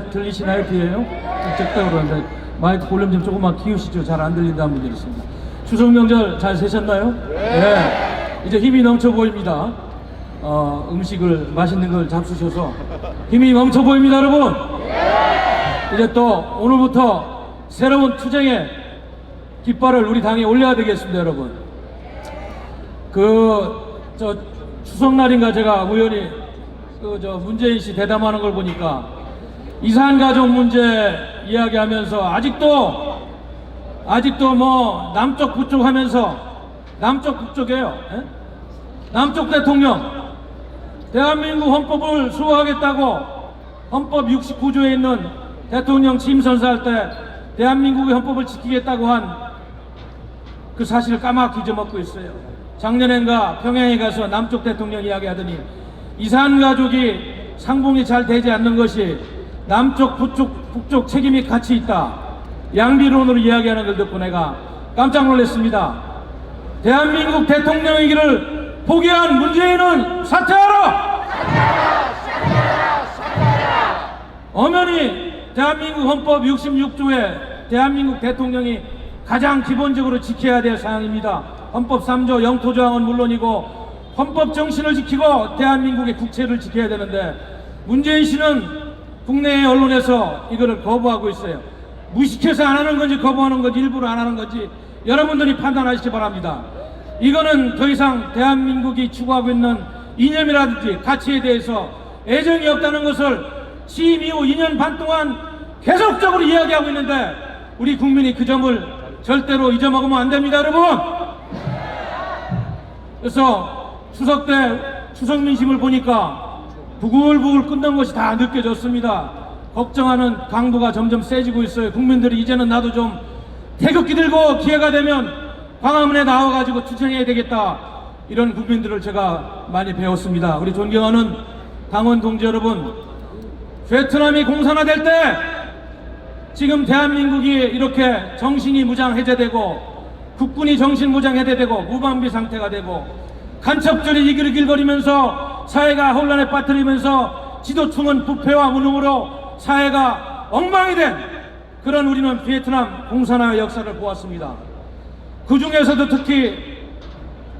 들리시나요? 뒤에요? 적다고 그러는데 마이크 볼륨 좀 조금만 키우시죠. 잘 안 들린다는 분들이 있습니다. 추석 명절 잘 세셨나요? 네. 이제 힘이 넘쳐 보입니다. 음식을 맛있는 걸 잡수셔서 힘이 넘쳐 보입니다, 여러분. 이제 또 오늘부터 새로운 투쟁의 깃발을 우리 당에 올려야 되겠습니다, 여러분. 추석날인가 제가 우연히 문재인 씨 대담하는 걸 보니까 이산가족 문제 이야기하면서 아직도 뭐 남쪽 북쪽 하면서 남쪽 북쪽이에요. 에? 남쪽 대통령 대한민국 헌법을 수호하겠다고 헌법 69조에 있는 대통령 취임 선서할 때 대한민국의 헌법을 지키겠다고 한 그 사실을 까맣게 잊어먹고 있어요. 작년엔가 평양에 가서 남쪽 대통령 이야기하더니 이산가족이 상봉이 잘 되지 않는 것이 남쪽 북쪽 책임이 같이 있다, 양비론으로 이야기하는 걸 듣고 내가 깜짝 놀랐습니다. 대한민국 대통령이기를 포기한 문재인은 사퇴하라! 엄연히 대한민국 헌법 66조에 대한민국 대통령이 가장 기본적으로 지켜야 될 사항입니다. 헌법 3조 영토조항은 물론이고 헌법 정신을 지키고 대한민국의 국채를 지켜야 되는데 문재인 씨는 국내의 언론에서 이거를 거부하고 있어요. 무식해서 안 하는 건지 거부하는 건지 일부러 안 하는 건지 여러분들이 판단하시기 바랍니다. 이거는 더 이상 대한민국이 추구하고 있는 이념이라든지 가치에 대해서 애정이 없다는 것을 취임 이후 2년 반 동안 계속적으로 이야기하고 있는데 우리 국민이 그 점을 절대로 잊어먹으면 안 됩니다, 여러분. 그래서 추석 때 추석 민심을 보니까 부글부글 끓는 것이 다 느껴졌습니다. 걱정하는 강도가 점점 세지고 있어요. 국민들이 이제는 나도 좀 태극기 들고 기회가 되면 광화문에 나와가지고 투쟁해야 되겠다, 이런 국민들을 제가 많이 배웠습니다. 우리 존경하는 당원 동지 여러분, 베트남이 공산화될 때 지금 대한민국이 이렇게 정신이 무장 해제되고 국군이 정신 무장 해제되고 무방비 상태가 되고 간첩들이 이길거리면서 사회가 혼란에 빠뜨리면서 지도층은 부패와 무능으로 사회가 엉망이 된 그런 우리는 베트남 공산화의 역사를 보았습니다. 그 중에서도 특히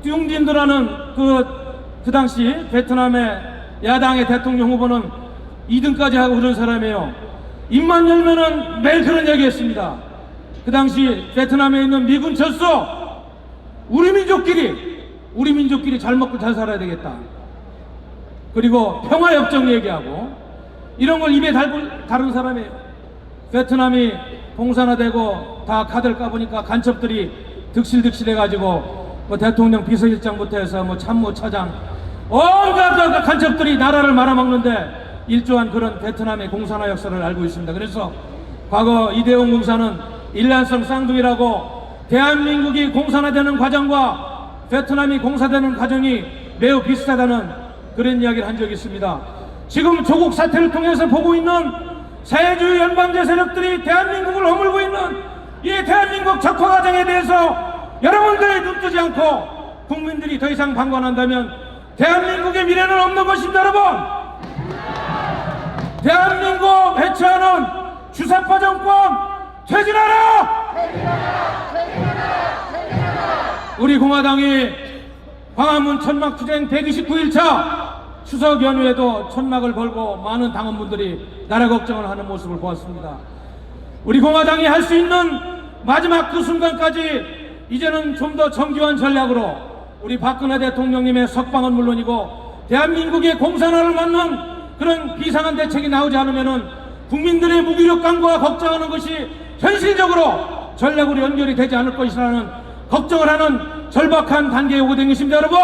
띵딘드라는 그 당시 베트남의 야당의 대통령 후보는 2등까지 하고 그런 사람이에요. 입만 열면은 매일 그런 얘기 했습니다. 그 당시 베트남에 있는 미군 철수, 우리 민족끼리 잘 먹고 잘 살아야 되겠다. 그리고 평화협정 얘기하고 이런 걸 입에 다른 사람이에요. 베트남이 공산화되고 다 카드를 까보니까 간첩들이 득실득실 해가지고 뭐 대통령 비서실장부터 해서 뭐 참모차장 온갖 간첩들이 나라를 말아먹는데 일조한 그런 베트남의 공산화 역사를 알고 있습니다. 그래서 과거 이대용 공사는 일란성 쌍둥이라고 대한민국이 공산화되는 과정과 베트남이 공산화되는 과정이 매우 비슷하다는 그런 이야기를 한 적이 있습니다. 지금 조국 사태를 통해서 보고 있는 사회주의 연방제 세력들이 대한민국을 허물고 있는 이 대한민국 적화 과정에 대해서 여러분들이 눈뜨지 않고 국민들이 더 이상 방관한다면 대한민국의 미래는 없는 것입니다, 여러분. 대한민국 해체하는 주사파 정권 퇴진하라! 우리 공화당이 광화문 천막투쟁 129일차 추석 연휴에도 천막을 걸고 많은 당원분들이 나라 걱정을 하는 모습을 보았습니다. 우리 공화당이 할 수 있는 마지막 그 순간까지 이제는 좀 더 정교한 전략으로 우리 박근혜 대통령님의 석방은 물론이고 대한민국의 공산화를 막는 그런 비상한 대책이 나오지 않으면은 국민들의 무기력감과 걱정하는 것이 현실적으로 전략으로 연결이 되지 않을 것이라는 걱정을 하는 절박한 단계에 오게 된 것입니다, 여러분.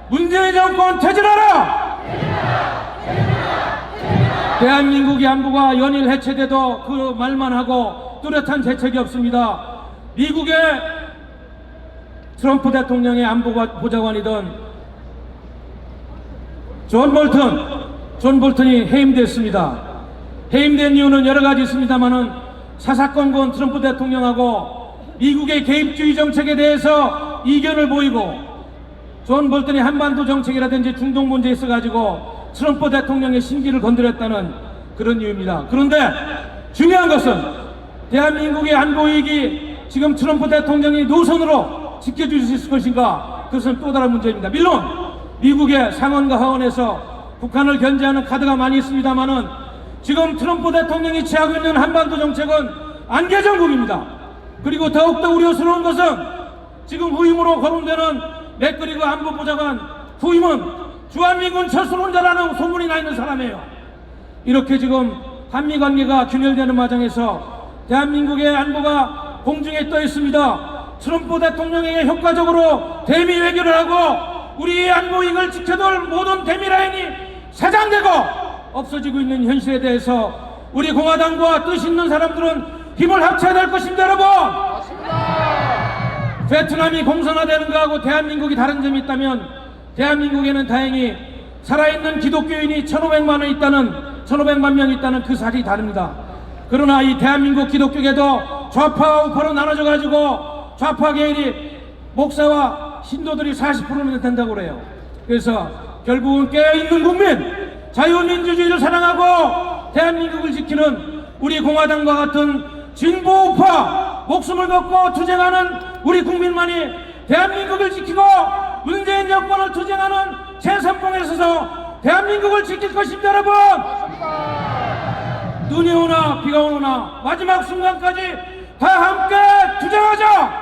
문재인 정권 퇴진하라! 대한민국의 안보가 연일 해체돼도 그 말만 하고 뚜렷한 대책이 없습니다. 미국의 트럼프 대통령의 안보보좌관이던 존 볼턴이 해임됐습니다. 해임된 이유는 여러 가지 있습니다만은 사사건건 트럼프 대통령하고 미국의 개입주의 정책에 대해서 이견을 보이고 존 볼턴이 한반도 정책이라든지 중동 문제에 있어가지고 트럼프 대통령의 심기를 건드렸다는 그런 이유입니다. 그런데 중요한 것은 대한민국의 안보이익이 지금 트럼프 대통령이 노선으로 지켜줄 수 있을 것인가, 그것은 또 다른 문제입니다. 물론 미국의 상원과 하원에서 북한을 견제하는 카드가 많이 있습니다만은 지금 트럼프 대통령이 취하고 있는 한반도 정책은 안개 정국입니다. 그리고 더욱더 우려스러운 것은 지금 후임으로 거론되는 맥그리거 안보보좌관 후임은 주한미군 철수론자라는 소문이 나 있는 사람이에요. 이렇게 지금 한미관계가 균열되는 과정에서 대한민국의 안보가 공중에 떠 있습니다. 트럼프 대통령에게 효과적으로 대미 외교를 하고 우리의 안보이익을 지켜둘 모든 대미 라인이 사장되고 없어지고 있는 현실에 대해서 우리 공화당과 뜻 있는 사람들은 힘을 합쳐야 될 것입니다. 여러분, 베트남이 공산화되는 거하고 대한민국이 다른 점이 있다면 대한민국에는 다행히 살아있는 기독교인이 1500만 명이 있다는 그 사실이 다릅니다. 그러나 이 대한민국 기독교계도 좌파와 우파로 나눠져 가지고 좌파 계열이 목사와 신도들이 40%는 된다고 그래요. 그래서 결국은 깨어있는 국민, 자유민주주의를 사랑하고 대한민국을 지키는 우리 공화당과 같은 진보 우파 목숨을 걸고 투쟁하는 우리 국민만이 대한민국을 지키고 문재인 정권을 투쟁하는 제3봉에 서서 대한민국을 지킬 것입니다. 여러분, 눈이 오나 비가 오나 마지막 순간까지 다 함께 투쟁하자.